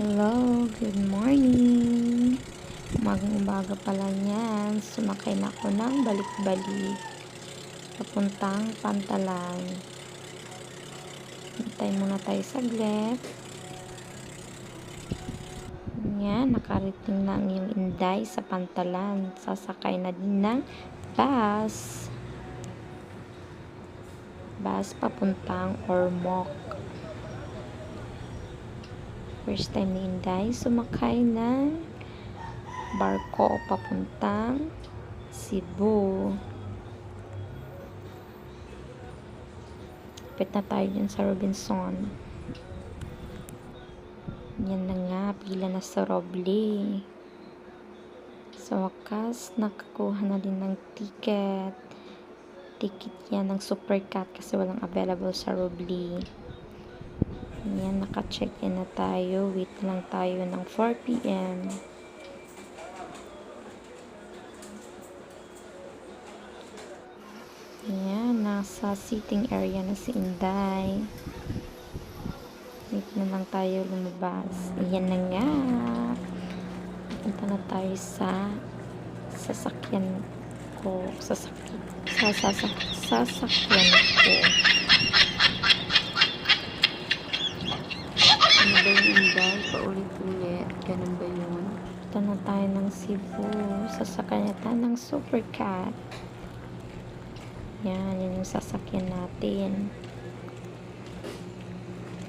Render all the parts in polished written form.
Hello, good morning. Umagang-umaga pa lang yan. Sumakay na ako ng balik-balik. Papuntang Pantalan. Hintay muna tayo saglit. Yan, nakarating na ang iyong Inday sa Pantalan. Sasakay na din ng bus. Bus papuntang Ormoc. First time ni Inday sumakay ng barko papuntang Cebu. Kapit na tayo dyan sa Robinson. Yan na nga, pila na sa Roble. Sa wakas, nakakuha na din ng ticket. Ticket yan ng Supercat kasi walang available sa Roble. Yan, naka-check-in na tayo. Wait lang tayo ng 4 p.m. Yan, nasa sitting area na si Inday. Wait na lang tayo lumabas. Ayan na nga. Punta na tayo sa sasakyan ko. Sasakyan ko. Ano ba yung Inday? Paulit-ulit. Ganun ba yun? Punta na tayo ng Cebu. Sasakyan na tayo ng Supercat. Yan, yun yung sasakyan natin.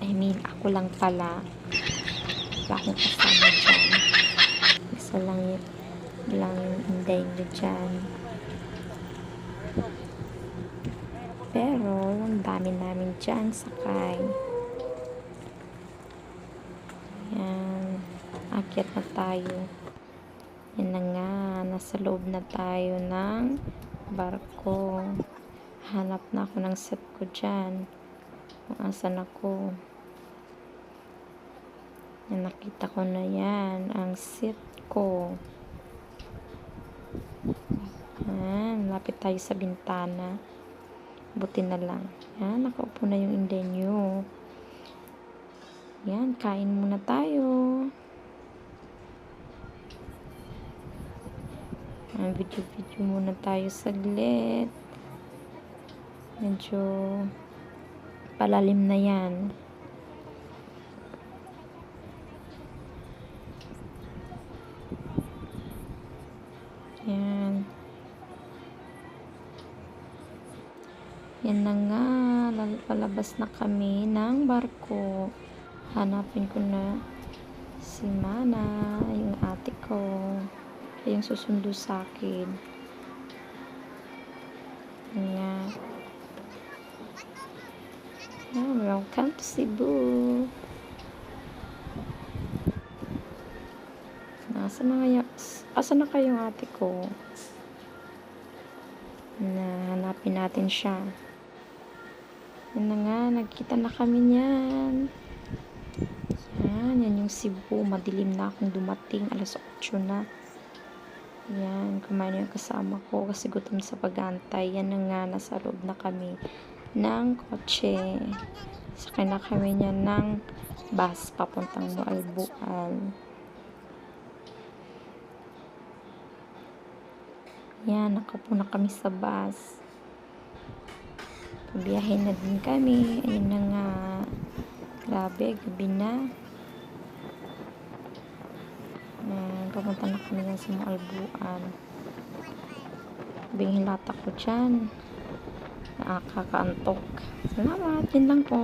I mean, ako lang pala. Wala akong kasama dyan. Isa lang yung Inday nyo dyan. Pero, ang dami namin dyan sakay. Yan. Akyat na tayo. Yan na nga. Nasa loob na tayo ng barko. Hanap na ako ng set ko dyan. Kung asan ako. Yan, nakita ko na yan. Ang set ko. Yan. Lapit tayo sa bintana. Buti na lang. Yan. Nakaupo na yung Inday nyo. Yan. Kain muna tayo. Video-video muna tayo saglit. Medyo palalim na yan. Yan. Yan na nga. Palabas na kami ng barko. Hanapin ko na si Mana, yung ate ko. Yung susundo sa akin. Yan. Welcome to Cebu. Asan na kayong ate ko? Hanapin natin siya. Yan na nga, nagkita na kami niyan. Yan yung Cebu. Madilim na akong dumating. Alas 8 na. Yan, kumain yung kasama ko kasi gutom sa pag-antay. Yan na nga, nasa loob na kami ng kotse. Sakay na kami niya ng bus papuntang Bual-Bual. Yan, nakapo na kami sa bus. Pabiyahin na din kami. Ayun na nga. Grabe, gabi na. Papunta na kami yan sa Bual-Bual. Bingin lata ko dyan. Nakakaantok. Salamat, yun lang po.